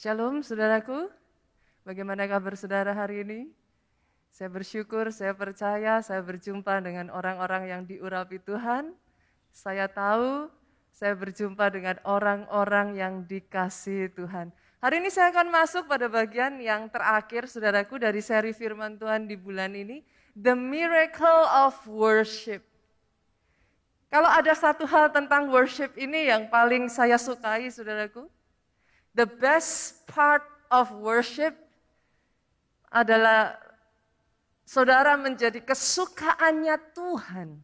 Shalom saudaraku, bagaimana kabar saudara hari ini? Saya bersyukur, saya percaya, saya berjumpa dengan orang-orang yang diurapi Tuhan. Saya tahu, saya berjumpa dengan orang-orang yang dikasihi Tuhan. Hari ini saya akan masuk pada bagian yang terakhir saudaraku dari seri firman Tuhan di bulan ini, The Miracle of Worship. Kalau ada satu hal tentang worship ini yang paling saya sukai saudaraku, the best part of worship adalah saudara menjadi kesukaannya Tuhan.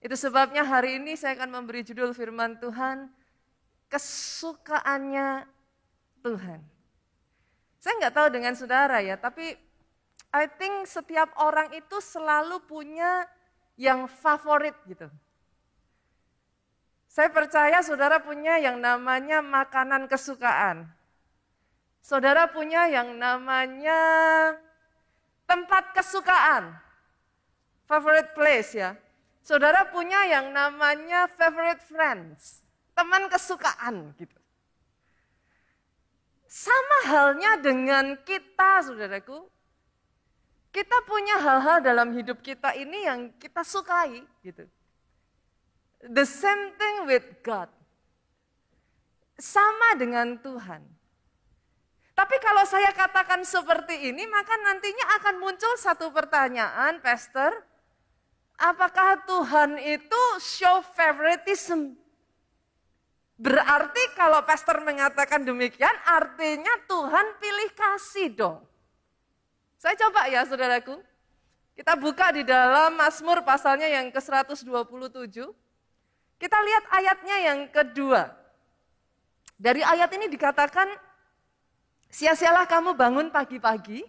Itu sebabnya hari ini saya akan memberi judul firman Tuhan, kesukaannya Tuhan. Saya nggak tahu dengan saudara ya, tapi I think setiap orang itu selalu punya yang favorit gitu. Saya percaya saudara punya yang namanya makanan kesukaan. Saudara punya yang namanya tempat kesukaan. Favorite place ya. Saudara punya yang namanya favorite friends. Teman kesukaan gitu. Sama halnya dengan kita saudaraku. Kita punya hal-hal dalam hidup kita ini yang kita sukai gitu. The same thing with God. Sama dengan Tuhan. Tapi kalau saya katakan seperti ini, maka nantinya akan muncul satu pertanyaan, Pastor. Apakah Tuhan itu show favoritism? Berarti kalau Pastor mengatakan demikian, artinya Tuhan pilih kasih dong. Saya coba ya saudaraku. Kita buka di dalam Mazmur pasalnya yang ke-127. Kita lihat ayatnya yang kedua. Dari ayat ini dikatakan, sia-sialah kamu bangun pagi-pagi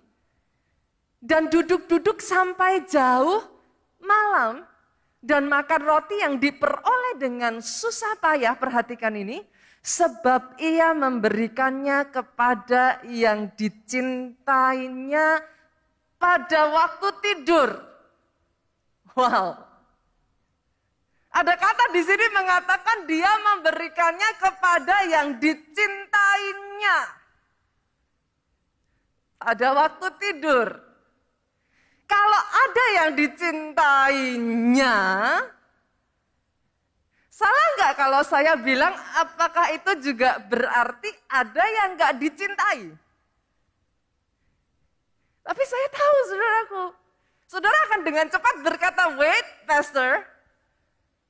dan duduk-duduk sampai jauh malam dan makan roti yang diperoleh dengan susah payah, perhatikan ini, sebab ia memberikannya kepada yang dicintainya pada waktu tidur. Wow. Ada kata di sini mengatakan dia memberikannya kepada yang dicintainya. Ada waktu tidur. Kalau ada yang dicintainya, salah nggak kalau saya bilang apakah itu juga berarti ada yang nggak dicintai? Tapi saya tahu saudaraku, saudara akan dengan cepat berkata, wait pastor,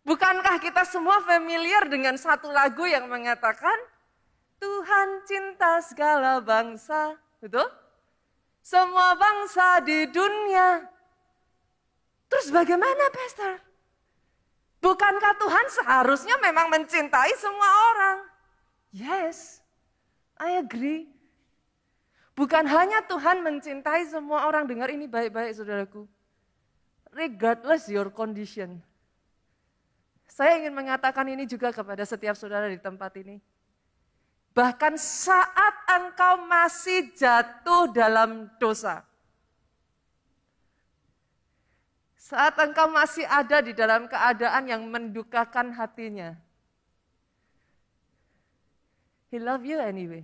bukankah kita semua familiar dengan satu lagu yang mengatakan, Tuhan cinta segala bangsa, betul? Semua bangsa di dunia. Terus bagaimana pastor? Bukankah Tuhan seharusnya memang mencintai semua orang? Yes, I agree. Bukan hanya Tuhan mencintai semua orang, dengar ini baik-baik saudaraku. Regardless your condition. Saya ingin mengatakan ini juga kepada setiap saudara di tempat ini. Bahkan saat engkau masih jatuh dalam dosa. Saat engkau masih ada di dalam keadaan yang mendukakan hatinya. He love you anyway.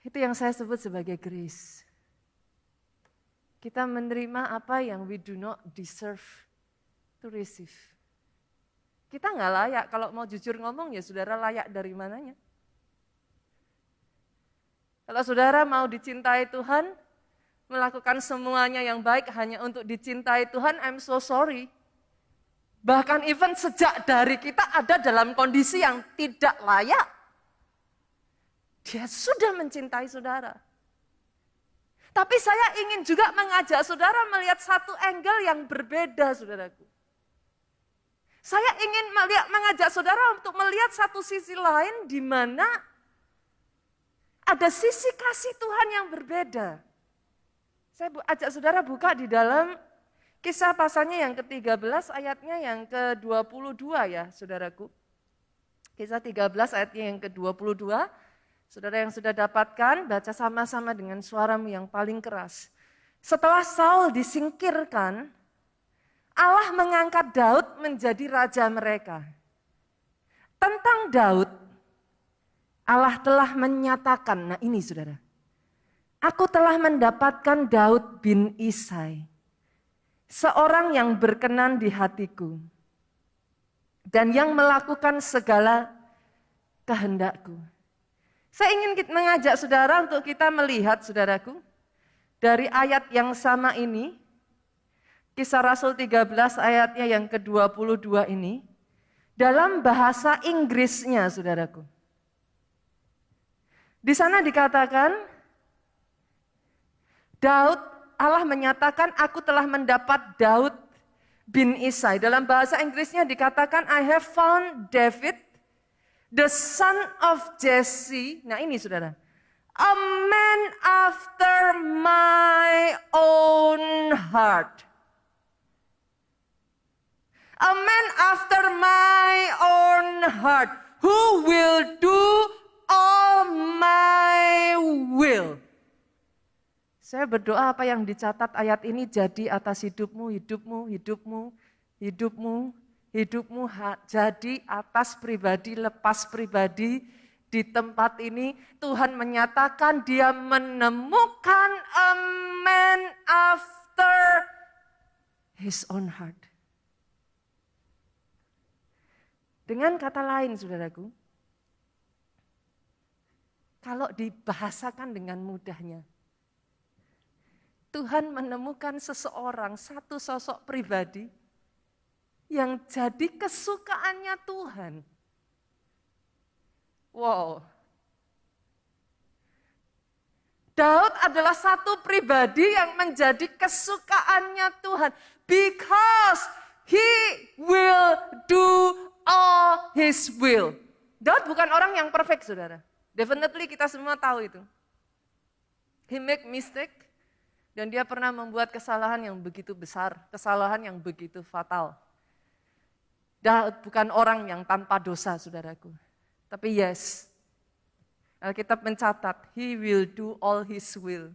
Itu yang saya sebut sebagai grace. Kita menerima apa yang we do not deserve to receive. Kita nggak layak, kalau mau jujur ngomong ya saudara layak dari mananya. Kalau saudara mau dicintai Tuhan, melakukan semuanya yang baik hanya untuk dicintai Tuhan, I'm so sorry. Bahkan even sejak dari kita ada dalam kondisi yang tidak layak. Dia sudah mencintai saudara. Tapi saya ingin juga mengajak saudara melihat satu angle yang berbeda, saudaraku. Saya ingin mengajak saudara untuk melihat satu sisi lain di mana ada sisi kasih Tuhan yang berbeda. Saya ajak saudara buka di dalam Kisah pasalnya yang ke-13 ayatnya yang ke-22 ya, saudaraku. Kisah 13 ayatnya yang ke-22. Saudara yang sudah dapatkan, baca sama-sama dengan suaramu yang paling keras. Setelah Saul disingkirkan, Allah mengangkat Daud menjadi raja mereka. Tentang Daud, Allah telah menyatakan, nah ini saudara, aku telah mendapatkan Daud bin Isai, seorang yang berkenan di hatiku, dan yang melakukan segala kehendakku. Saya ingin mengajak saudara untuk kita melihat, saudaraku, dari ayat yang sama ini, Kisah Rasul 13 ayatnya yang ke-22 ini, dalam bahasa Inggrisnya, saudaraku. Di sana dikatakan, Allah menyatakan, aku telah mendapat Daud bin Isai. Dalam bahasa Inggrisnya dikatakan, I have found David, the son of Jesse. Nah ini saudara, a man after my own heart. A man after my own heart, who will do all my will. Saya berdoa apa yang dicatat ayat ini jadi atas hidupmu, hidupmu, hidupmu, hidupmu, hidupmu, jadi atas pribadi, lepas pribadi. Di tempat ini Tuhan menyatakan dia menemukan a man after his own heart. Dengan kata lain, saudaraku, kalau dibahasakan dengan mudahnya, Tuhan menemukan seseorang, satu sosok pribadi yang jadi kesukaannya Tuhan. Wow. Daud adalah satu pribadi yang menjadi kesukaannya Tuhan. Because he will do all his will. Daud bukan orang yang perfect, saudara. Definitely kita semua tahu itu. He make mistake, dan dia pernah membuat kesalahan yang begitu besar, kesalahan yang begitu fatal. Daud bukan orang yang tanpa dosa, saudaraku. Tapi yes, Alkitab mencatat, he will do all his will.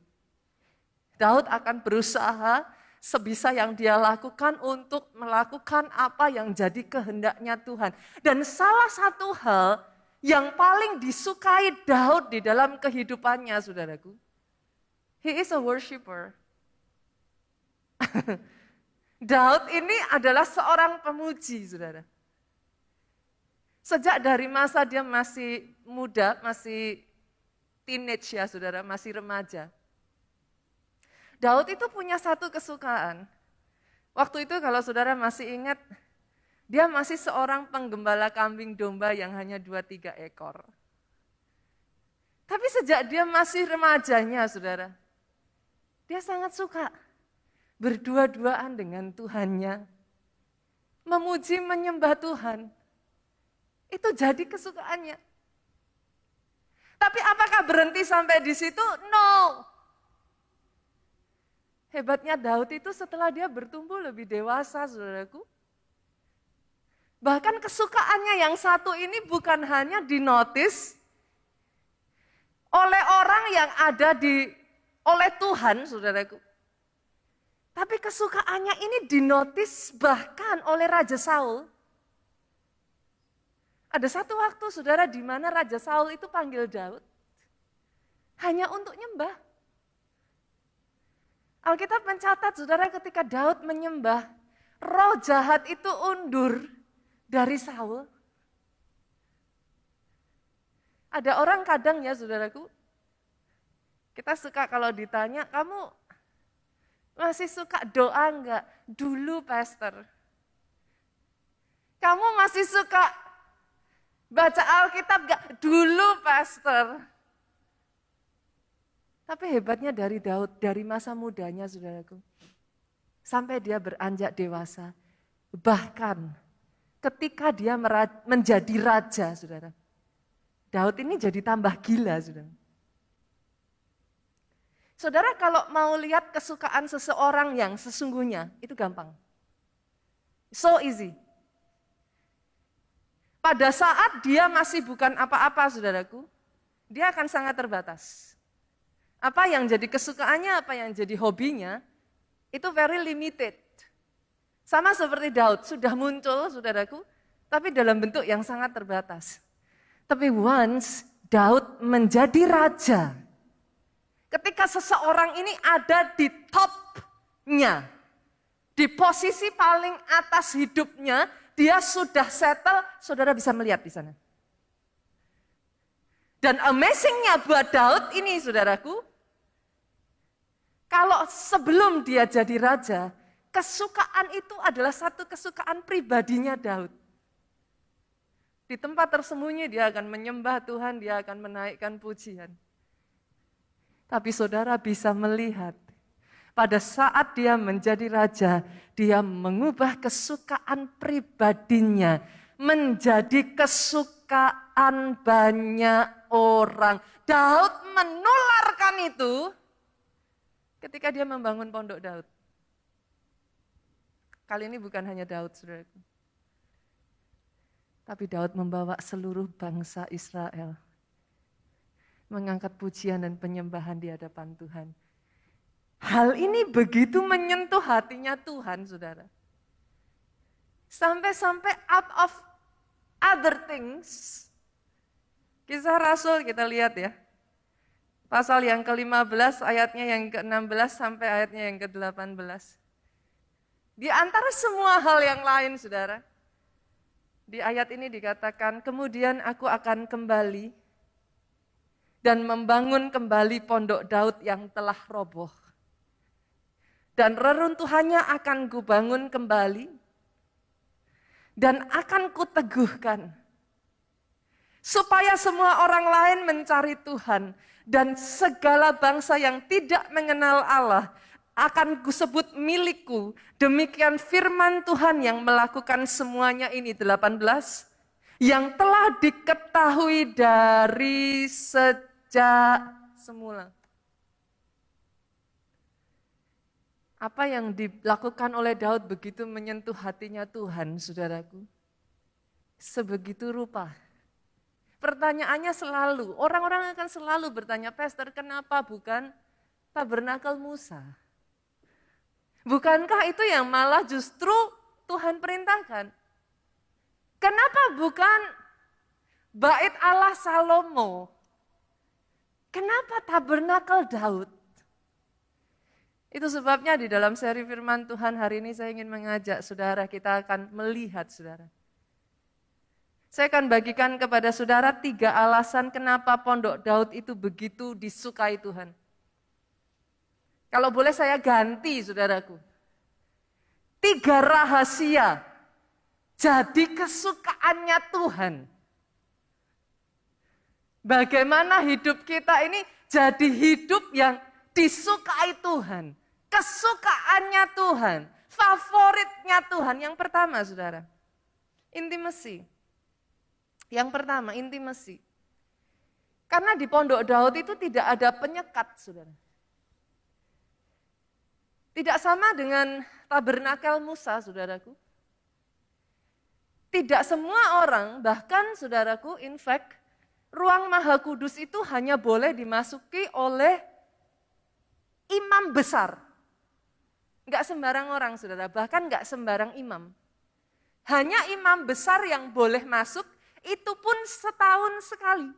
Daud akan berusaha sebisa yang dia lakukan untuk melakukan apa yang jadi kehendaknya Tuhan. Dan salah satu hal yang paling disukai Daud di dalam kehidupannya, saudaraku, he is a worshiper. Daud ini adalah seorang pemuji, saudara. Sejak dari masa dia masih muda, masih teenage ya saudara, masih remaja. Daud itu punya satu kesukaan. Waktu itu kalau saudara masih ingat, dia masih seorang penggembala kambing domba yang hanya 2-3 ekor. Tapi sejak dia masih remajanya saudara, dia sangat suka berdua-duaan dengan Tuhannya. Memuji, menyembah Tuhan. Itu jadi kesukaannya. Tapi apakah berhenti sampai di situ? No. Hebatnya Daud itu setelah dia bertumbuh lebih dewasa, saudaraku. Bahkan kesukaannya yang satu ini bukan hanya dinotis oleh orang yang ada oleh Tuhan, saudaraku. Tapi kesukaannya ini dinotis bahkan oleh Raja Saul. Ada satu waktu, saudara, di mana Raja Saul itu panggil Daud hanya untuk nyembah. Alkitab mencatat, saudara, ketika Daud menyembah, roh jahat itu undur dari Saul. Ada orang kadang ya, saudaraku, kita suka kalau ditanya, kamu masih suka doa enggak? Dulu, Pastor. Kamu masih suka baca Alkitab gak? Dulu, Pastor. Tapi hebatnya dari Daud, dari masa mudanya, saudaraku, sampai dia beranjak dewasa, bahkan ketika dia menjadi raja, saudara, Daud ini jadi tambah gila, saudara. Saudara, kalau mau lihat kesukaan seseorang yang sesungguhnya, itu gampang. So easy. Pada saat dia masih bukan apa-apa, saudaraku, dia akan sangat terbatas. Apa yang jadi kesukaannya, apa yang jadi hobinya, itu very limited. Sama seperti Daud, sudah muncul, saudaraku, tapi dalam bentuk yang sangat terbatas. Tapi once Daud menjadi raja. Ketika seseorang ini ada di topnya, di posisi paling atas hidupnya, dia sudah settle, saudara bisa melihat di sana. Dan amazingnya buat Daud ini, saudaraku, kalau sebelum dia jadi raja, kesukaan itu adalah satu kesukaan pribadinya Daud. Di tempat tersembunyi dia akan menyembah Tuhan, dia akan menaikkan pujian. Tapi saudara bisa melihat, pada saat dia menjadi raja, dia mengubah kesukaan pribadinya menjadi kesukaan banyak orang. Daud menularkan itu ketika dia membangun pondok Daud. Kali ini bukan hanya Daud, saudaraku. Tapi Daud membawa seluruh bangsa Israel mengangkat pujian dan penyembahan di hadapan Tuhan. Hal ini begitu menyentuh hatinya Tuhan, saudara. Sampai-sampai out of other things, Kisah Rasul kita lihat ya. Pasal yang ke-15, ayatnya yang ke-16 sampai ayatnya yang ke-18. Di antara semua hal yang lain, saudara, di ayat ini dikatakan, kemudian aku akan kembali dan membangun kembali pondok Daud yang telah roboh. Dan reruntuhannya akan kubangun kembali dan akan kuteguhkan. Supaya semua orang lain mencari Tuhan dan segala bangsa yang tidak mengenal Allah akan kusebut milikku. Demikian firman Tuhan yang melakukan semuanya ini 18. Yang telah diketahui dari sejak semula. Apa yang dilakukan oleh Daud begitu menyentuh hatinya Tuhan, saudaraku. Sebegitu rupa. Pertanyaannya selalu, orang-orang akan selalu bertanya, Pastor, kenapa bukan tabernakel Musa? Bukankah itu yang malah justru Tuhan perintahkan? Kenapa bukan bait Allah Salomo? Kenapa tabernakel Daud? Itu sebabnya di dalam seri firman Tuhan hari ini saya ingin mengajak saudara, kita akan melihat saudara. Saya akan bagikan kepada saudara 3 alasan kenapa pondok Daud itu begitu disukai Tuhan. Kalau boleh saya ganti saudaraku. 3 rahasia jadi kesukaannya Tuhan. Bagaimana hidup kita ini jadi hidup yang disukai Tuhan. Kesukaannya Tuhan, favoritnya Tuhan. Yang pertama, saudara, intimacy. Yang pertama, intimacy. Karena di pondok Daud itu tidak ada penyekat, saudara. Tidak sama dengan tabernakel Musa, saudaraku. Tidak semua orang, bahkan saudaraku, in fact, ruang Maha Kudus itu hanya boleh dimasuki oleh imam besar. Enggak sembarang orang, saudara, bahkan enggak sembarang imam. Hanya imam besar yang boleh masuk, itu pun setahun sekali.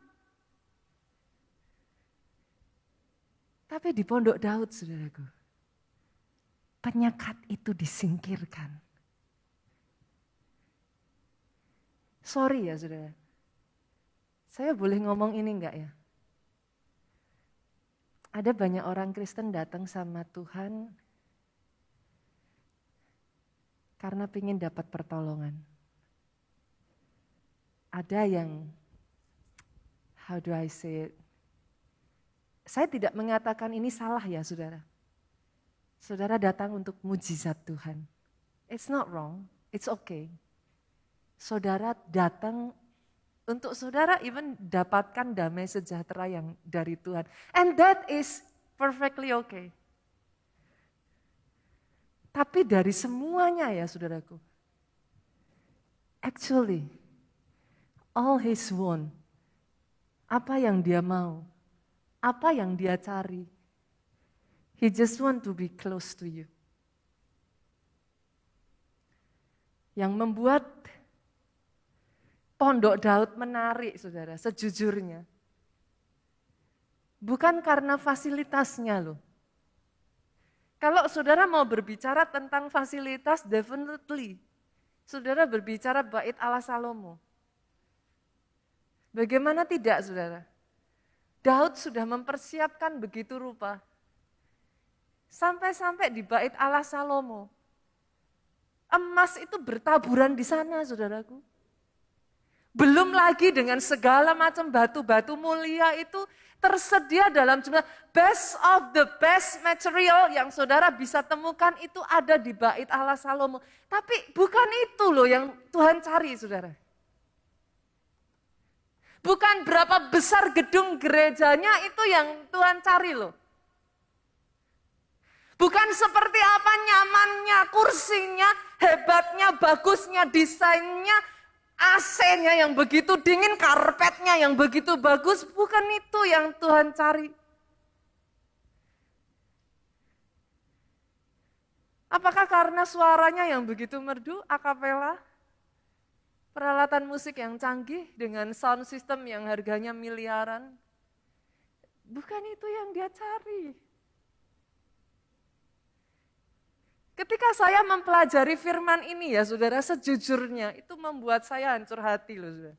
Tapi di pondok Daud, saudaraku, penyekat itu disingkirkan. Sorry ya, saudara. Saya boleh ngomong ini enggak ya? Ada banyak orang Kristen datang sama Tuhan karena ingin dapat pertolongan. Ada yang, how do I say it? Saya tidak mengatakan ini salah ya saudara. Saudara datang untuk mujizat Tuhan. It's not wrong, it's okay. Saudara datang untuk saudara even dapatkan damai sejahtera yang dari Tuhan. And that is perfectly okay. Tapi dari semuanya ya saudaraku. Actually, all His want, apa yang dia mau, apa yang dia cari, He just want to be close to you. Yang membuat pondok Daud menarik, saudara, sejujurnya. bukan karena fasilitasnya loh. Kalau saudara mau berbicara tentang fasilitas, definitely. Saudara berbicara bait ala Salomo. Bagaimana tidak, saudara? Daud sudah mempersiapkan begitu rupa. Sampai-sampai di bait ala Salomo. Emas itu bertaburan di sana, saudaraku. Belum lagi dengan segala macam batu-batu mulia itu tersedia dalam jumlah best of the best material yang saudara bisa temukan itu ada di bait ala Salomo. Tapi bukan itu loh yang Tuhan cari, saudara. Bukan berapa besar gedung gerejanya itu yang Tuhan cari loh. Bukan seperti apa nyamannya, kursinya, hebatnya, bagusnya, desainnya, AC-nya yang begitu dingin, karpetnya yang begitu bagus, bukan itu yang Tuhan cari. Apakah karena suaranya yang begitu merdu, akapela? Peralatan musik yang canggih dengan sound system yang harganya miliaran? Bukan itu yang dia cari. Ketika saya mempelajari firman ini ya saudara, sejujurnya itu membuat saya hancur hati loh saudara.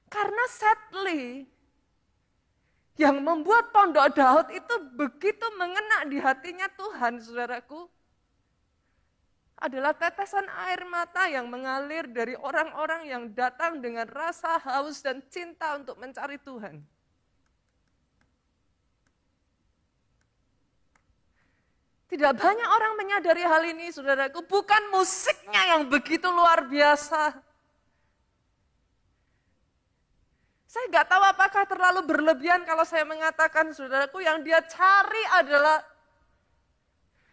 Karena sadly, yang membuat pondok Daud itu begitu mengena di hatinya Tuhan saudaraku, adalah tetesan air mata yang mengalir dari orang-orang yang datang dengan rasa haus dan cinta untuk mencari Tuhan. Tidak banyak orang menyadari hal ini, saudaraku. Bukan musiknya yang begitu luar biasa. Saya nggak tahu apakah terlalu berlebihan kalau saya mengatakan, saudaraku, yang dia cari adalah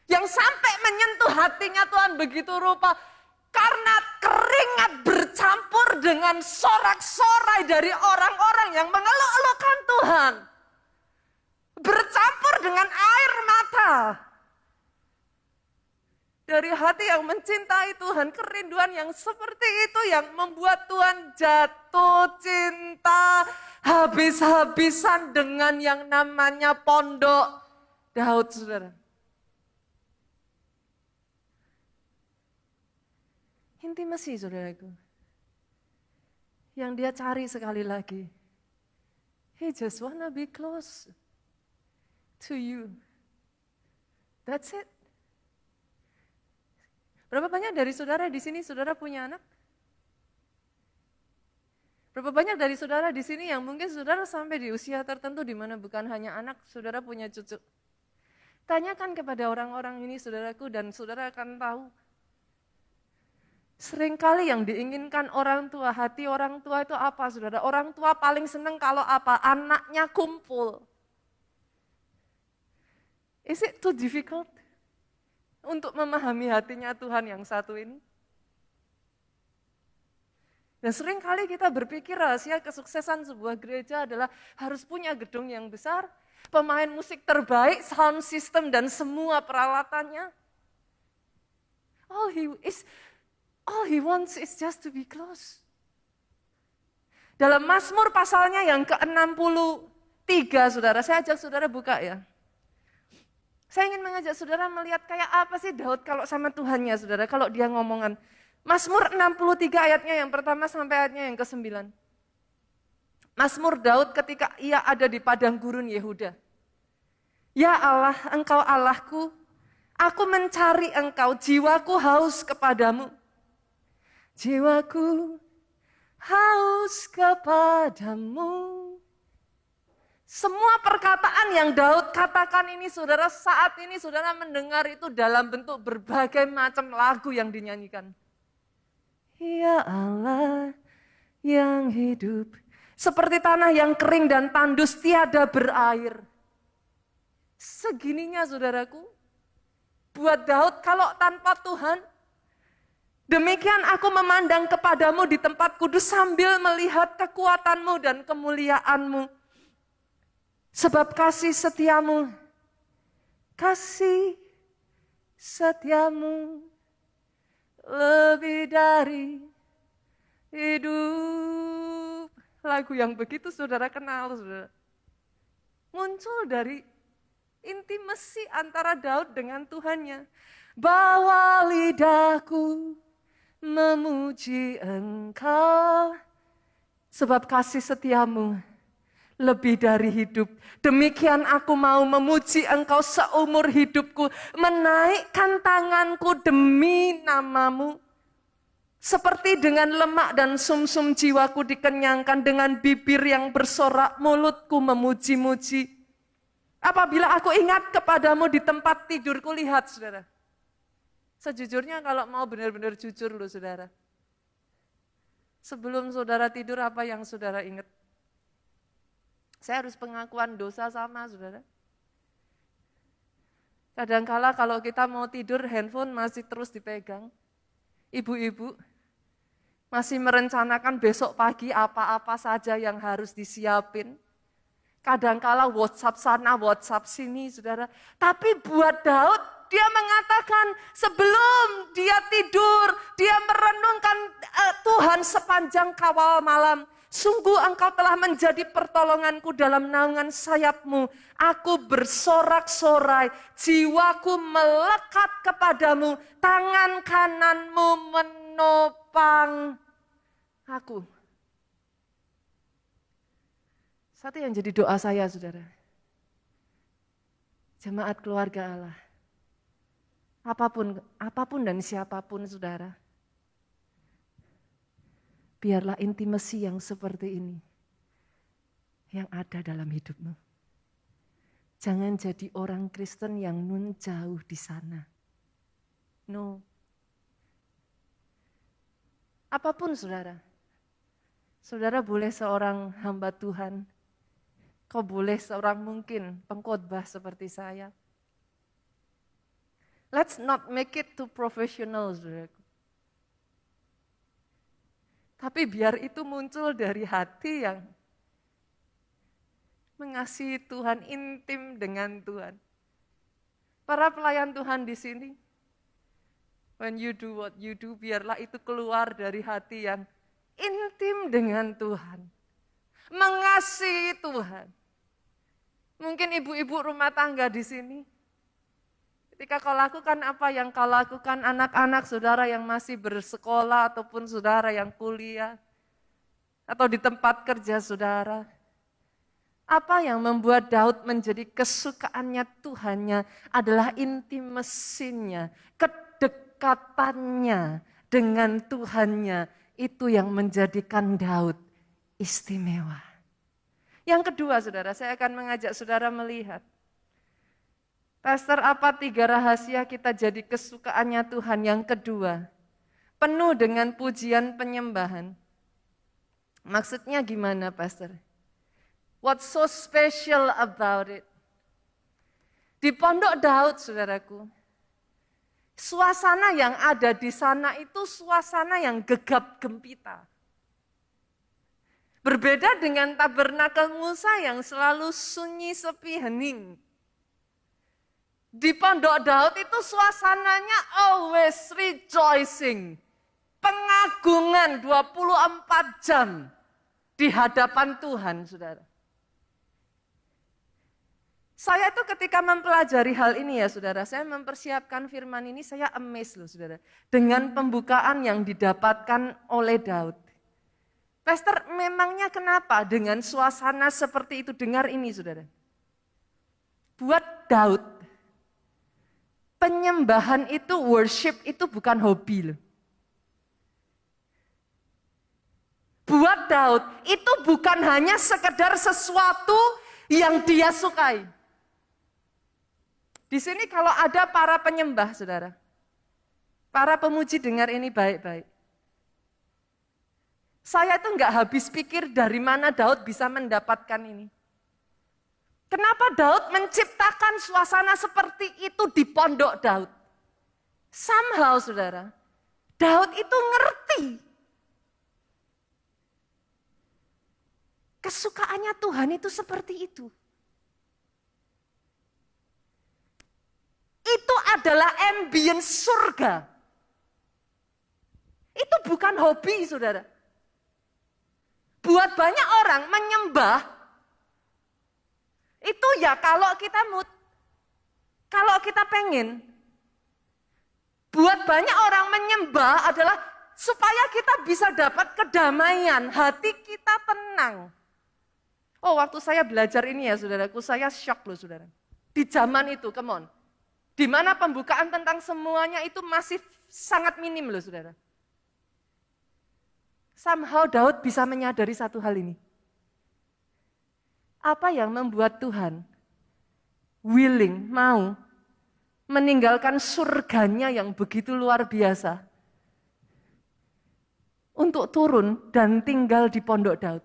yang sampai menyentuh hatinya Tuhan begitu rupa. Karena keringat bercampur dengan sorak-sorai dari orang-orang yang mengeluh-elukan Tuhan. Bercampur dengan air mata. Dari hati yang mencintai Tuhan, kerinduan yang seperti itu yang membuat Tuhan jatuh cinta habis-habisan dengan yang namanya pondok Daud, saudara. Intimasi, saudaraku. Yang dia cari sekali lagi. He just wanna be close to you. That's it. Berapa banyak dari saudara di sini, saudara punya anak? Berapa banyak dari saudara di sini yang mungkin saudara sampai di usia tertentu di mana bukan hanya anak, saudara punya cucu. Tanyakan kepada orang-orang ini, saudaraku, dan saudara akan tahu. Seringkali yang diinginkan orang tua, hati orang tua itu apa, saudara? Orang tua paling senang kalau apa? Anaknya kumpul. Is it too difficult untuk memahami hatinya Tuhan yang satu ini? Dan seringkali kita berpikir rahasia kesuksesan sebuah gereja adalah harus punya gedung yang besar, pemain musik terbaik, sound system dan semua peralatannya. All he wants is just to be close. Dalam Mazmur pasalnya yang ke-63, saudara, saya ajak saudara buka ya. Saya ingin mengajak saudara melihat kayak apa sih Daud kalau sama Tuhannya, saudara, kalau dia ngomongan. Mazmur 63 ayatnya yang pertama sampai ayatnya yang ke-9. Mazmur Daud ketika ia ada di padang gurun Yehuda. Ya Allah, Engkau Allahku, aku mencari Engkau, jiwaku haus kepadamu. Jiwaku haus kepadamu. Semua perkataan yang Daud katakan ini, saudara, saat ini saudara mendengar itu dalam bentuk berbagai macam lagu yang dinyanyikan. Ya Allah yang hidup, seperti tanah yang kering dan tandus tiada berair. Segininya, saudaraku, buat Daud kalau tanpa Tuhan, demikian aku memandang kepadamu di tempat kudus sambil melihat kekuatanmu dan kemuliaanmu. Sebab kasih setiamu lebih dari hidup lagu yang begitu saudara kenal, saudara. Muncul dari intimasi antara Daud dengan Tuhannya. Bawa lidahku memuji Engkau, sebab kasih setiamu lebih dari hidup. Demikian aku mau memuji Engkau seumur hidupku, menaikkan tanganku demi namamu. Seperti dengan lemak dan sumsum jiwaku dikenyangkan, dengan bibir yang bersorak mulutku memuji-muji. Apabila aku ingat kepadamu di tempat tidurku, lihat saudara. Sejujurnya kalau mau benar-benar jujur loh saudara. Sebelum saudara tidur apa yang saudara ingat? Saya harus pengakuan dosa sama saudara. Kadangkala kalau kita mau tidur handphone masih terus dipegang. Ibu-ibu masih merencanakan besok pagi apa-apa saja yang harus disiapin. Kadangkala WhatsApp sana, WhatsApp sini saudara. Tapi buat Daud, dia mengatakan sebelum dia tidur, dia merenungkan Tuhan sepanjang kawal malam. Sungguh Engkau telah menjadi pertolonganku dalam naungan sayap-Mu. Aku bersorak-sorai, jiwaku melekat kepadamu, tangan kananmu menopang aku. Satu yang jadi doa saya, saudara. Jemaat keluarga Allah. Apapun dan siapapun, saudara. Biarlah intimasi yang seperti ini yang ada dalam hidupmu. Jangan jadi orang Kristen yang nun jauh di sana. No. Apapun saudara. Saudara boleh seorang hamba Tuhan. Kau boleh seorang mungkin pengkhotbah seperti saya. Let's not make it too professional, saudaraku. Tapi biar itu muncul dari hati yang mengasihi Tuhan, intim dengan Tuhan. Para pelayan Tuhan di sini, when you do what you do, biarlah itu keluar dari hati yang intim dengan Tuhan. Mengasihi Tuhan. Mungkin ibu-ibu rumah tangga di sini, ketika kau lakukan apa yang kau lakukan, anak-anak saudara yang masih bersekolah ataupun saudara yang kuliah, atau di tempat kerja saudara, apa yang membuat Daud menjadi kesukaannya Tuhannya adalah intimasinya, kedekatannya dengan Tuhannya, itu yang menjadikan Daud istimewa. Yang kedua saudara, saya akan mengajak saudara melihat, Pastor, apa 3 rahasia kita jadi kesukaannya Tuhan? Yang kedua, penuh dengan pujian penyembahan. Maksudnya gimana, Pastor? What's so special about it? Di Pondok Daud, saudaraku, suasana yang ada di sana itu suasana yang gegap gempita. Berbeda dengan tabernakel Musa yang selalu sunyi, sepi, hening. Di Pondok Daud itu suasananya always rejoicing. Pengagungan 24 jam di hadapan Tuhan, saudara. Saya itu ketika mempelajari hal ini ya saudara, saya mempersiapkan firman ini, saya amazed loh saudara. Dengan pembukaan yang didapatkan oleh Daud. Pastor, memangnya kenapa dengan suasana seperti itu? Dengar ini saudara. Buat Daud, penyembahan itu, worship itu bukan hobi loh. Buat Daud, itu bukan hanya sekedar sesuatu yang dia sukai. Di sini kalau ada para penyembah, saudara, para pemuji, dengar ini baik-baik. Saya itu enggak habis pikir dari mana Daud bisa mendapatkan ini. Kenapa Daud menciptakan suasana seperti itu di Pondok Daud? Somehow, saudara, Daud itu ngerti kesukaannya Tuhan itu seperti itu. Itu adalah ambience surga. Itu bukan hobi, saudara. buat banyak orang menyembah, itu ya kalau kita kalau kita pengen. Buat banyak orang menyembah adalah supaya kita bisa dapat kedamaian, hati kita tenang. Oh, waktu saya belajar ini ya saudaraku, saya shock loh saudara. Di zaman itu, come on. Di mana pembukaan tentang semuanya itu masih sangat minim loh saudara. Somehow Daud bisa menyadari satu hal ini. Apa yang membuat Tuhan willing, mau meninggalkan surganya yang begitu luar biasa untuk turun dan tinggal di pondok Daud.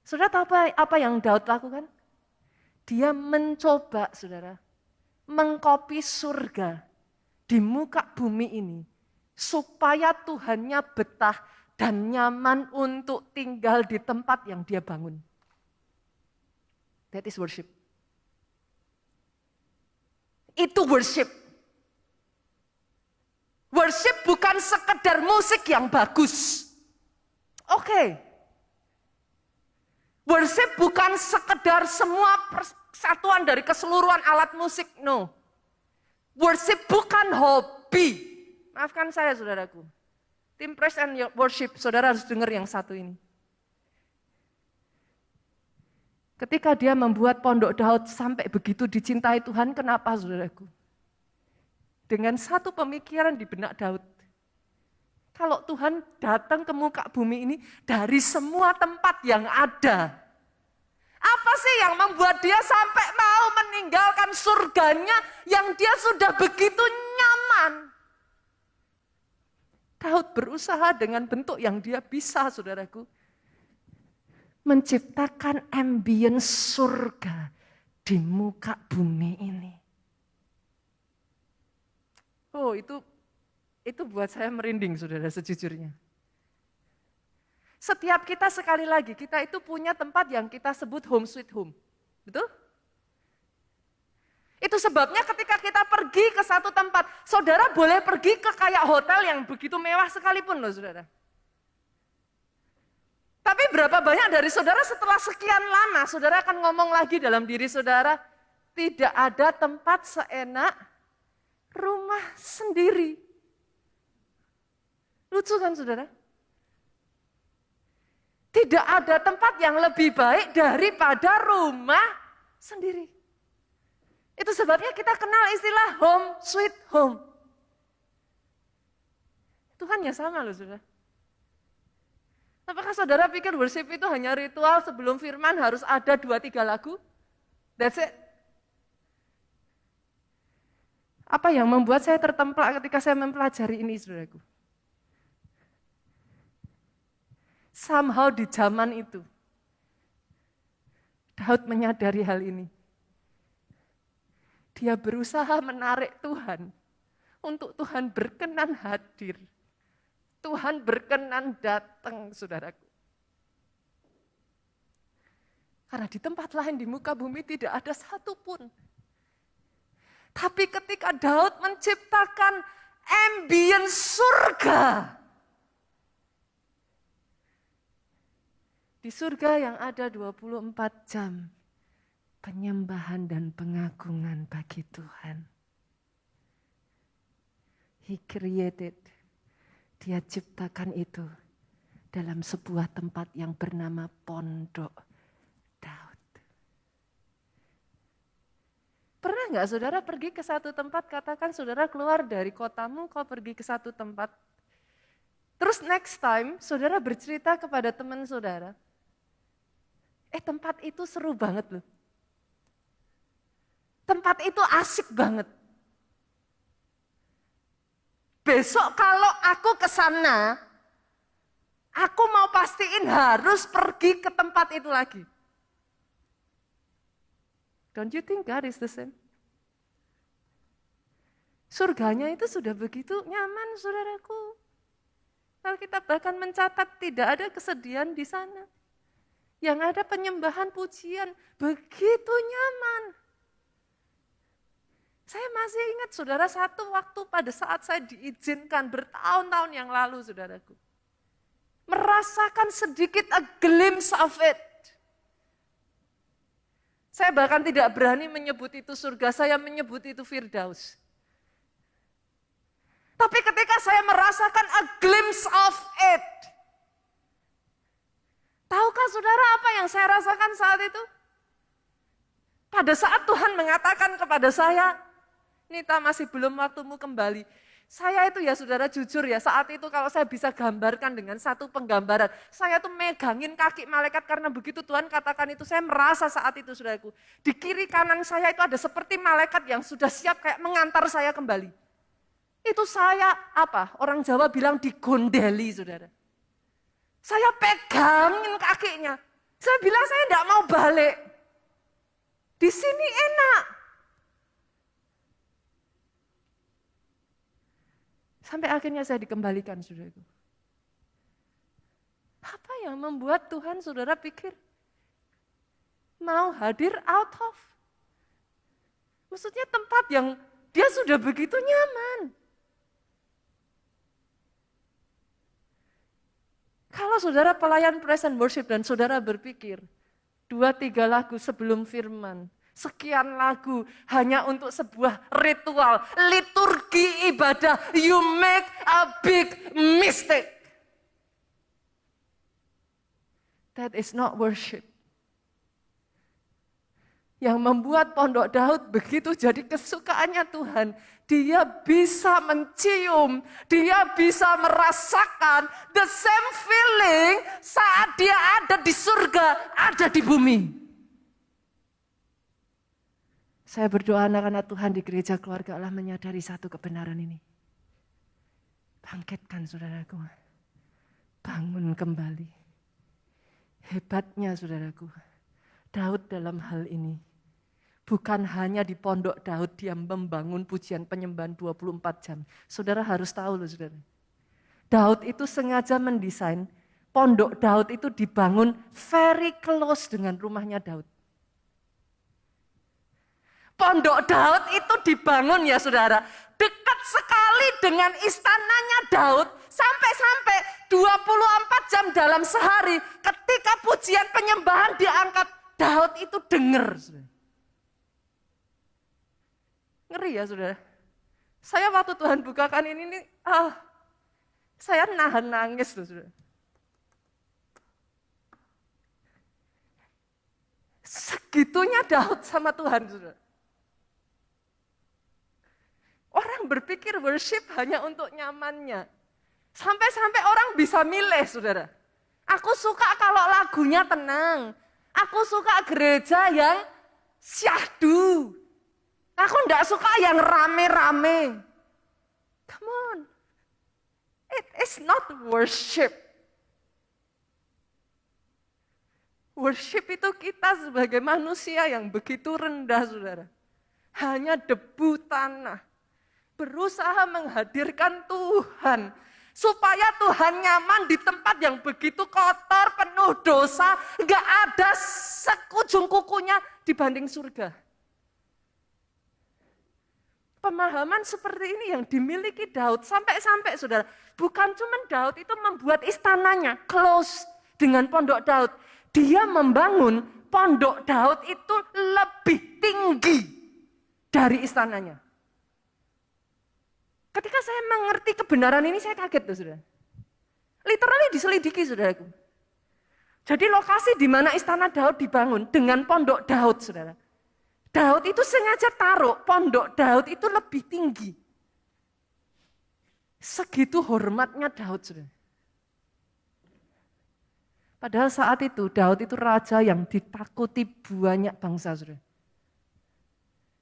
Saudara tahu apa yang Daud lakukan? Dia mencoba, saudara, mengkopi surga di muka bumi ini supaya Tuhannya betah dan nyaman untuk tinggal di tempat yang dia bangun. That is worship. Itu worship. Worship bukan sekedar musik yang bagus. Oke. Worship bukan sekedar semua persatuan dari keseluruhan alat musik, no. Worship bukan hobi. Maafkan saya saudaraku. Tim praise and worship, saudara harus dengar yang satu ini. Ketika dia membuat pondok Daud sampai begitu dicintai Tuhan, kenapa saudaraku? Dengan satu pemikiran di benak Daud. Kalau Tuhan datang ke muka bumi ini dari semua tempat yang ada. Apa sih yang membuat dia sampai mau meninggalkan surganya yang dia sudah begitu nyaman? Daud berusaha dengan bentuk yang dia bisa, saudaraku. Menciptakan ambience surga di muka bumi ini. Oh, itu buat saya merinding, saudara, sejujurnya. Setiap kita sekali lagi, kita itu punya tempat yang kita sebut home sweet home. Betul? Itu sebabnya ketika kita pergi ke satu tempat, saudara boleh pergi ke kayak hotel yang begitu mewah sekalipun loh, saudara. Tapi berapa banyak dari saudara setelah sekian lama, saudara akan ngomong lagi dalam diri saudara, tidak ada tempat seenak rumah sendiri. Lucu kan saudara? Tidak ada tempat yang lebih baik daripada rumah sendiri. Itu sebabnya kita kenal istilah home sweet home. Tuhan ya sama loh saudara. Apakah saudara pikir worship itu hanya ritual sebelum firman harus ada 2-3 lagu? That's it. Apa yang membuat saya tertemplak ketika saya mempelajari ini, saudaraku? Somehow di zaman itu, Daud menyadari hal ini. Dia berusaha menarik Tuhan, untuk Tuhan berkenan hadir. Tuhan berkenan datang, saudaraku. Karena di tempat lain di muka bumi tidak ada satupun. Tapi ketika Daud menciptakan ambience surga, di surga yang ada 24 jam, penyembahan dan pengagungan bagi Tuhan. He created. Dia ciptakan itu dalam sebuah tempat yang bernama Pondok Daud. Pernah nggak saudara pergi ke satu tempat, katakan saudara keluar dari kotamu, kau pergi ke satu tempat. Terus next time saudara bercerita kepada teman saudara, tempat itu seru banget loh. Tempat itu asik banget. Besok kalau aku ke sana, aku mau pastiin harus pergi ke tempat itu lagi. Don't you think God is the same? Surganya itu sudah begitu nyaman, saudaraku. Alkitab bahkan mencatat tidak ada kesedihan di sana. Yang ada penyembahan pujian, begitu nyaman. Saya masih ingat saudara satu waktu pada saat saya diizinkan bertahun-tahun yang lalu saudaraku. merasakan sedikit a glimpse of it. Saya bahkan tidak berani menyebut itu surga, saya menyebut itu Firdaus. Tapi ketika saya merasakan a glimpse of it, tahukah saudara apa yang saya rasakan saat itu? Pada saat Tuhan mengatakan kepada saya, Nita masih belum waktumu kembali. Saya itu ya saudara jujur ya, saat itu kalau saya bisa gambarkan dengan satu penggambaran, saya tuh megangin kaki malaikat karena begitu Tuhan katakan itu, saya merasa saat itu saudaraku. Di kiri kanan saya itu ada seperti malaikat yang sudah siap kayak mengantar saya kembali. Itu saya orang Jawa bilang digondeli saudara. Saya pegangin kakinya, saya bilang saya tidak mau balik. Di sini enak. Sampai akhirnya saya dikembalikan, saudaraku. Apa yang membuat Tuhan, saudara pikir, mau hadir out of? Maksudnya tempat yang dia sudah begitu nyaman. Kalau saudara pelayan praise and worship dan saudara berpikir, 2-3 lagu sebelum firman, sekian lagu hanya untuk sebuah ritual, liturgi ibadah. You make a big mistake. That is not worship. Yang membuat Pondok Daud begitu jadi kesukaannya Tuhan. Dia bisa mencium, dia bisa merasakan the same feeling saat dia ada di surga, ada di bumi. Saya berdoa anak-anak Tuhan di gereja keluarga Allah menyadari satu kebenaran ini. Bangkitkan saudaraku. Bangun kembali. Hebatnya saudaraku. Daud dalam hal ini. Bukan hanya di Pondok Daud dia membangun pujian penyembahan 24 jam. Saudara harus tahu loh saudara. Daud itu sengaja mendesain Pondok Daud itu dibangun very close dengan rumahnya Daud. Pondok Daud itu dibangun ya saudara, dekat sekali dengan istananya Daud, sampai-sampai 24 jam dalam sehari, ketika pujian penyembahan diangkat, Daud itu dengar. Ngeri ya saudara. Saya waktu Tuhan bukakan ini, saya nahan nangis loh saudara. Segitunya Daud sama Tuhan saudara. Orang berpikir worship hanya untuk nyamannya. Sampai-sampai orang bisa milih, saudara. Aku suka kalau lagunya tenang. Aku suka gereja yang syahdu. Aku enggak suka yang rame-rame. Come on. It is not worship. Worship itu kita sebagai manusia yang begitu rendah, saudara. Hanya debu tanah. Berusaha menghadirkan Tuhan, supaya Tuhan nyaman di tempat yang begitu kotor, penuh dosa, nggak ada sekujung kukunya dibanding surga. Pemahaman seperti ini yang dimiliki Daud, sampai-sampai saudara, bukan cuma Daud itu membuat istananya close dengan Pondok Daud, dia membangun Pondok Daud itu lebih tinggi dari istananya. Ketika saya mengerti kebenaran ini, saya kaget tuh saudara. Literally diselidiki saudaraku. Jadi lokasi di mana istana Daud dibangun dengan Pondok Daud saudara. Daud itu sengaja taruh Pondok Daud itu lebih tinggi. Segitu hormatnya Daud saudara. Padahal saat itu Daud itu raja yang ditakuti banyak bangsa saudara.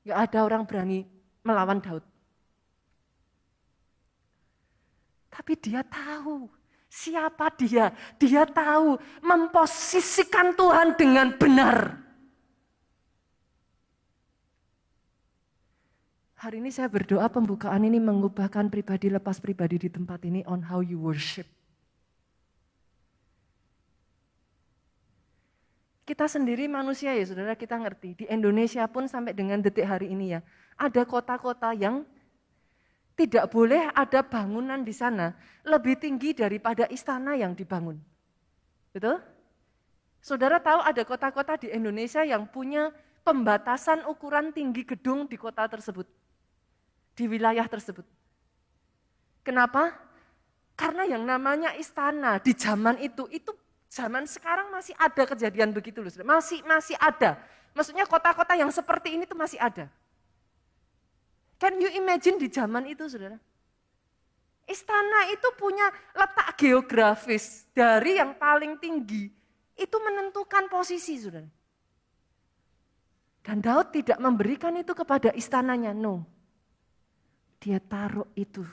Gak ada orang berani melawan Daud. Tapi dia tahu siapa dia. Dia tahu memposisikan Tuhan dengan benar. Hari ini saya berdoa pembukaan ini mengubahkan pribadi lepas pribadi di tempat ini on how you worship. Kita sendiri manusia ya saudara, kita ngerti. Di Indonesia pun sampai dengan detik hari ini ya. Ada kota-kota yang Tidak boleh ada bangunan di sana lebih tinggi daripada istana yang dibangun. Betul? Saudara tahu ada kota-kota di Indonesia yang punya pembatasan ukuran tinggi gedung di kota tersebut, di wilayah tersebut. Kenapa? Karena yang namanya istana di zaman itu zaman sekarang masih ada kejadian begitu loh, saudara. Masih ada. Maksudnya kota-kota yang seperti ini tuh masih ada. Can you imagine di zaman itu, saudara? Istana itu punya letak geografis dari yang paling tinggi, itu menentukan posisi, saudara. Dan Daud tidak memberikan itu kepada istananya, no. Dia taruh itu,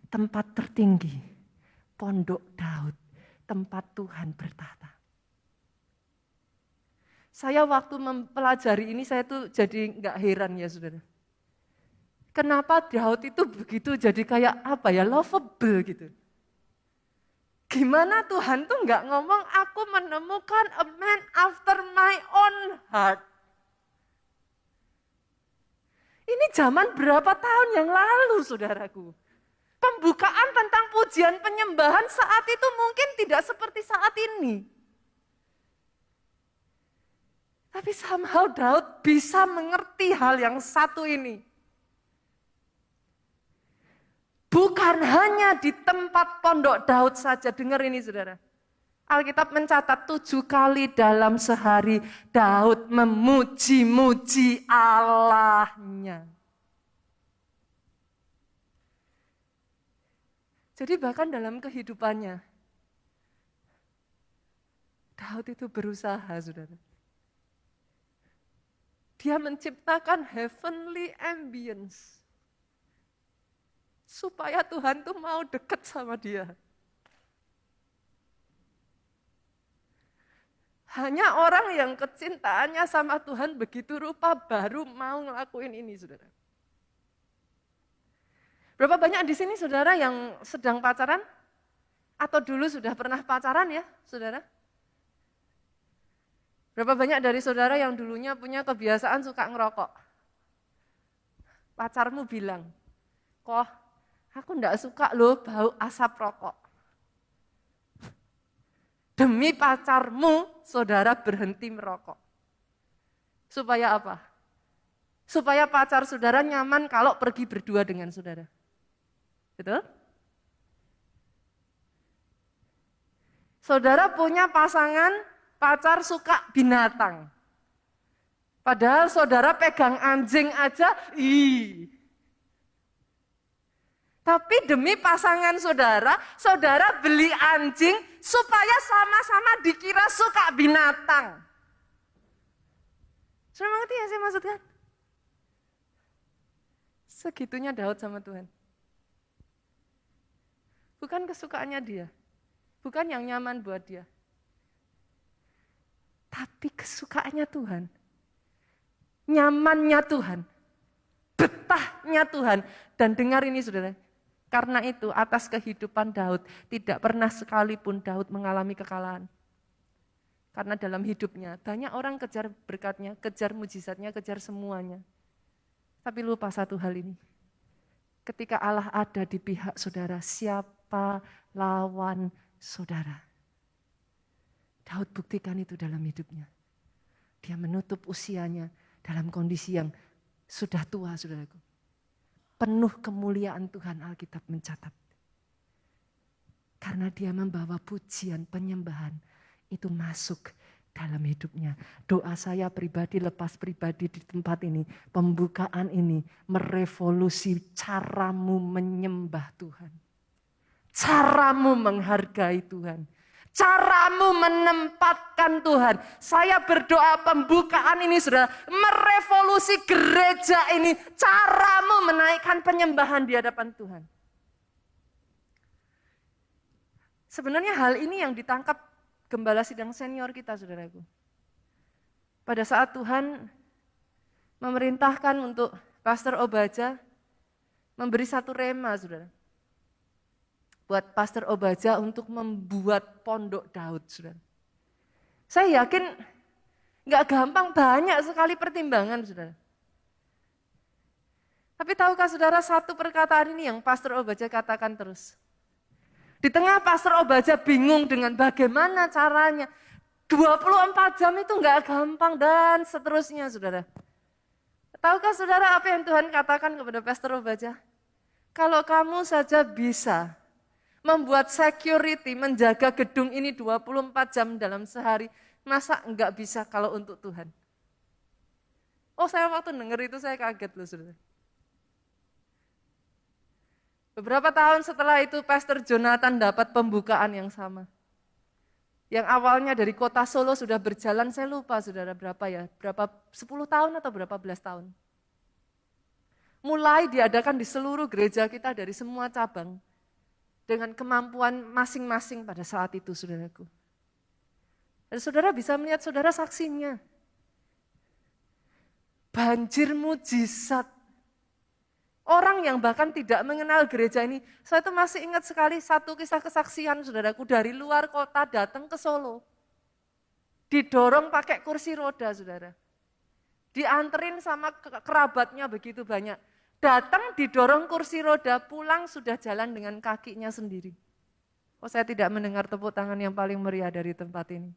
tempat tertinggi, pondok Daud, tempat Tuhan bertata. Saya waktu mempelajari ini, saya tuh jadi nggak heran ya, saudara. Kenapa Daud itu begitu jadi kayak lovable gitu. Gimana Tuhan tuh nggak ngomong, aku menemukan a man after my own heart. Ini zaman berapa tahun yang lalu, saudaraku. Pembukaan tentang pujian penyembahan saat itu mungkin tidak seperti saat ini. Tapi somehow Daud bisa mengerti hal yang satu ini. Bukan hanya di tempat pondok Daud saja, dengar ini saudara. Alkitab mencatat 7 kali dalam sehari Daud memuji-muji Allahnya. Jadi bahkan dalam kehidupannya, Daud itu berusaha, saudara. Dia menciptakan heavenly ambience. Supaya Tuhan tuh mau dekat sama dia. Hanya orang yang kecintaannya sama Tuhan begitu rupa baru mau ngelakuin ini, saudara. Berapa banyak di sini saudara yang sedang pacaran? Atau dulu sudah pernah pacaran ya, saudara? Berapa banyak dari saudara yang dulunya punya kebiasaan suka ngerokok? Pacarmu bilang, kok aku enggak suka loh bau asap rokok. Demi pacarmu, saudara berhenti merokok. Supaya apa? Supaya pacar saudara nyaman kalau pergi berdua dengan saudara. Betul? Saudara punya pasangan, pacar suka binatang. Padahal saudara pegang anjing aja, Tapi demi pasangan saudara, saudara beli anjing supaya sama-sama dikira suka binatang. Sudah mengerti ya saya maksudkan? Segitunya Daud sama Tuhan. Bukan kesukaannya dia, bukan yang nyaman buat dia. Tapi kesukaannya Tuhan, nyamannya Tuhan, betahnya Tuhan. Dan dengar ini saudara, karena itu atas kehidupan Daud tidak pernah sekalipun Daud mengalami kekalahan. Karena dalam hidupnya banyak orang kejar berkatnya, kejar mujizatnya, kejar semuanya. Tapi lupa satu hal ini. Ketika Allah ada di pihak saudara, siapa lawan saudara? Daud buktikan itu dalam hidupnya. Dia menutup usianya dalam kondisi yang sudah tua, saudaraku. Penuh kemuliaan Tuhan, Alkitab mencatat. Karena dia membawa pujian, penyembahan, itu masuk dalam hidupnya. Doa saya pribadi, lepas pribadi di tempat ini, pembukaan ini merevolusi caramu menyembah Tuhan. Caramu menghargai Tuhan. Caramu menempatkan Tuhan. Saya berdoa pembukaan ini sudah merevolusi gereja ini. Caramu menaikkan penyembahan di hadapan Tuhan. Sebenarnya hal ini yang ditangkap gembala sidang senior kita, saudaraku. Pada saat Tuhan memerintahkan untuk Pastor Obaja memberi satu rema, saudara. Buat Pastor Obaja untuk membuat pondok Daud, saudara. Saya yakin gak gampang, banyak sekali pertimbangan, saudara. Tapi tahukah saudara satu perkataan ini yang Pastor Obaja katakan terus. Di tengah Pastor Obaja bingung dengan bagaimana caranya. 24 jam itu enggak gampang dan seterusnya saudara. Tahukah saudara apa yang Tuhan katakan kepada Pastor Obaja? Kalau kamu saja bisa membuat security, menjaga gedung ini 24 jam dalam sehari, masa enggak bisa kalau untuk Tuhan? Oh, saya waktu dengar itu saya kaget loh saudara. Beberapa tahun setelah itu Pastor Jonathan dapat pembukaan yang sama. Yang awalnya dari kota Solo sudah berjalan, saya lupa saudara berapa 10 tahun atau berapa belas tahun. Mulai diadakan di seluruh gereja kita dari semua cabang. Dengan kemampuan masing-masing pada saat itu saudaraku. Dan saudara bisa melihat saudara saksinya. Banjir mujizat. Orang yang bahkan tidak mengenal gereja ini, saya tuh masih ingat sekali satu kisah kesaksian saudaraku dari luar kota datang ke Solo. Didorong pakai kursi roda saudara. Dianterin sama kerabatnya begitu banyak. Datang didorong kursi roda, pulang sudah jalan dengan kakinya sendiri. Oh, saya tidak mendengar tepuk tangan yang paling meriah dari tempat ini.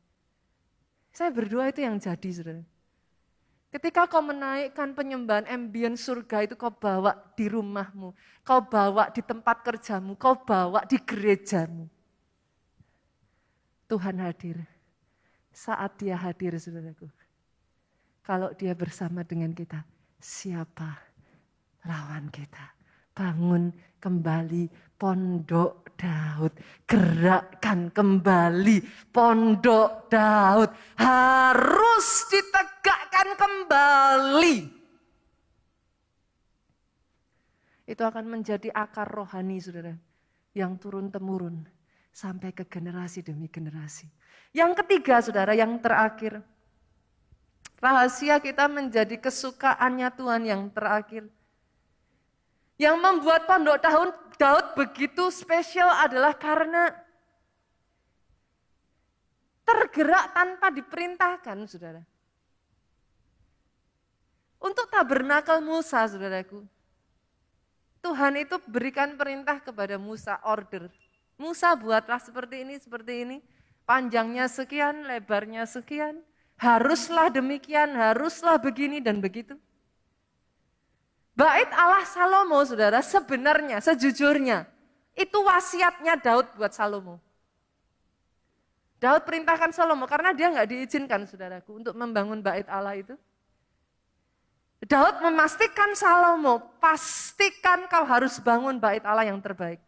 Saya berdoa itu yang jadi saudara. Ketika kau menaikkan penyembahan ambience surga itu kau bawa di rumahmu, kau bawa di tempat kerjamu, kau bawa di gerejamu. Tuhan hadir. Saat dia hadir saudaraku. Kalau dia bersama dengan kita, siapa lawan kita? Bangun kembali Pondok Daud, gerakkan kembali Pondok Daud, harus ditegakkan kembali. Itu akan menjadi akar rohani saudara, yang turun-temurun sampai ke generasi demi generasi. Yang ketiga saudara, yang terakhir, rahasia kita menjadi kesukaannya Tuhan yang terakhir. Yang membuat Pondok Daud begitu spesial adalah karena tergerak tanpa diperintahkan, saudara. Untuk tabernakel Musa, saudaraku, Tuhan itu berikan perintah kepada Musa, order. Musa buatlah seperti ini, panjangnya sekian, lebarnya sekian, haruslah demikian, haruslah begini dan begitu. Bait Allah Salomo, saudara, sebenarnya, sejujurnya, itu wasiatnya Daud buat Salomo. Daud perintahkan Salomo karena dia nggak diizinkan, saudaraku, untuk membangun bait Allah itu. Daud memastikan Salomo, pastikan kau harus bangun bait Allah yang terbaik.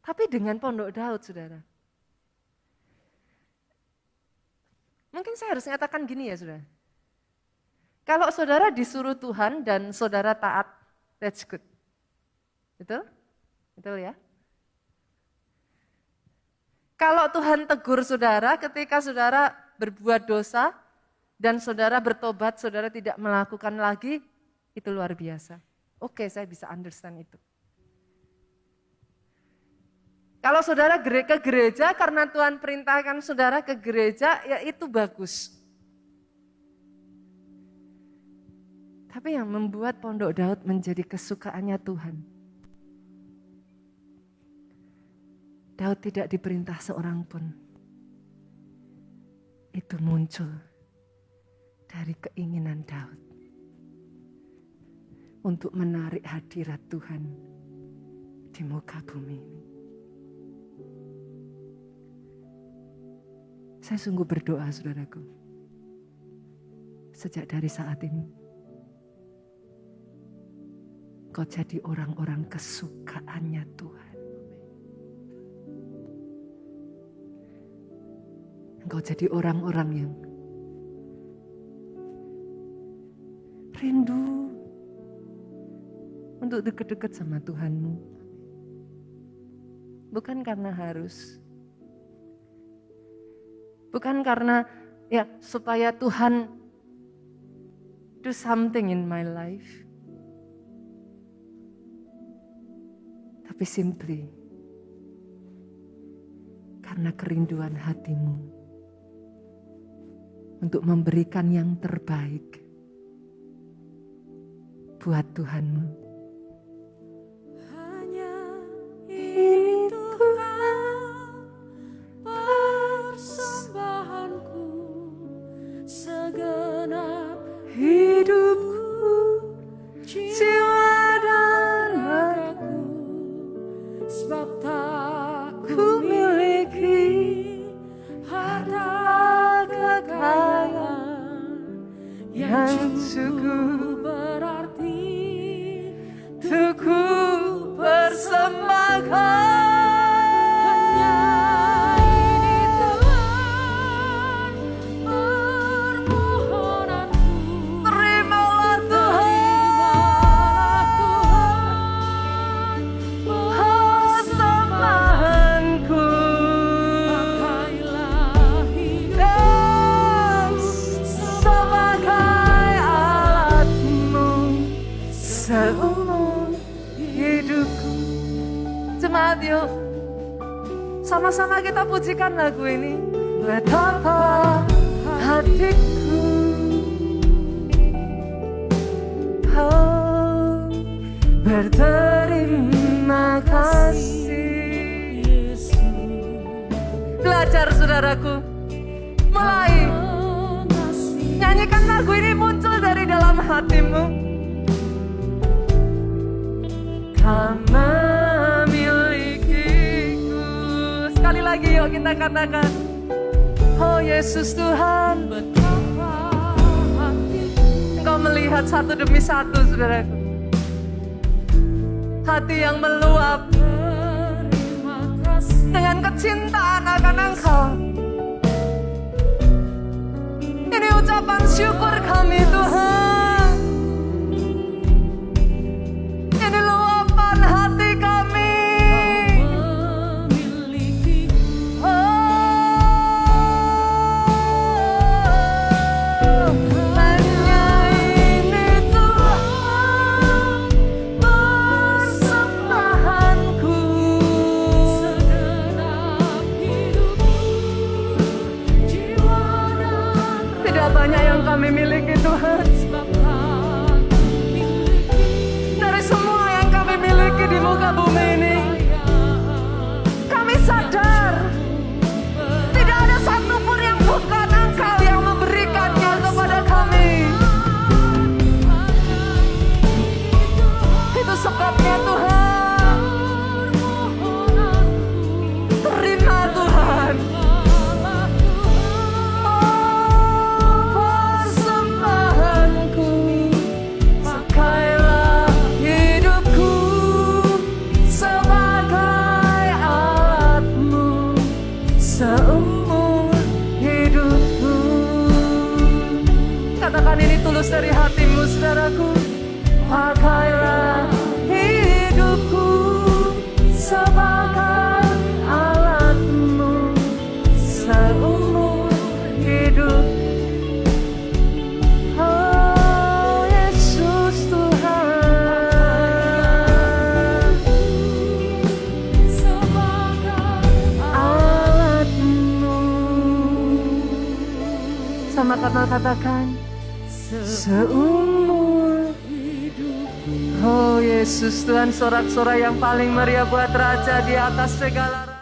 Tapi dengan Pondok Daud, saudara. Mungkin saya harus nyatakan gini ya, saudara. Kalau saudara disuruh Tuhan dan saudara taat, that's good. Betul? Betul ya? Kalau Tuhan tegur saudara ketika saudara berbuat dosa dan saudara bertobat, saudara tidak melakukan lagi, itu luar biasa. Oke, saya bisa understand itu. Kalau saudara ke gereja karena Tuhan perintahkan saudara ke gereja, ya itu bagus. Tapi yang membuat Pondok Daud menjadi kesukaannya Tuhan. Daud tidak diperintah seorang pun. Itu muncul dari keinginan Daud untuk menarik hadirat Tuhan di muka bumi ini. Saya sungguh berdoa, saudaraku. Sejak dari saat ini, kau jadi orang-orang kesukaannya Tuhan. Engkau jadi orang-orang yang rindu untuk dekat-dekat sama Tuhanmu. Bukan karena harus. Bukan karena ya supaya Tuhan do something in my life. Tapi simply karena kerinduan hatimu untuk memberikan yang terbaik buat Tuhanmu. Hanya ini Tuhan persembahanku, segenap Hidupku, jiwa dan ragaku, sebab tak ku miliki harta kekayaan yang cukup berarti untuk ku persembahkan. hanya ini Tuhan permohonanku. Terimalah Tuhan persembahanku, Pakailah hidup dan sebagai alatmu seumur hidupku. Jemaat, yuk sama-sama kita pujikan lagu ini. Betapa hatiku berterima kasih. Belajar saudaraku, mulai nyanyikan lagu ini muncul dari dalam hatimu. Karena milikiku. Sekali lagi yuk kita katakan, oh Yesus Tuhan, Betapa hatiku Engkau melihat satu demi satu saudaraku. Hati yang meluap terima kasih. dengan kecintaan akan Engkau. Ini ucapan syukur kami Tuhan. Ini luapan hati kami. Memiliki Hanya ini Tuhan persembahanku, segenap hidupku, jiwa dan tidak banyak yang kami miliki Tuhan. sebab tak memiliki Dari semua yang kami miliki di muka bumi ini, kami sadar tidak ada satupun yang bukan Engkau yang memberikannya kepada kami. Itu sebabnya Tuhan, terima Tuhan. Persembahanku, pakailah hidupku sebagai alatmu seumur hidupku. Katakan ini tulus dari hatimu saudaraku. Pakailah hidupku sebagai alatmu seumur hidup. Oh Yesus Tuhan, sebagai alatmu. Sama katakan seumur. Oh Yesus Tuhan, sorak-sorai yang paling meriah buat Raja di atas segala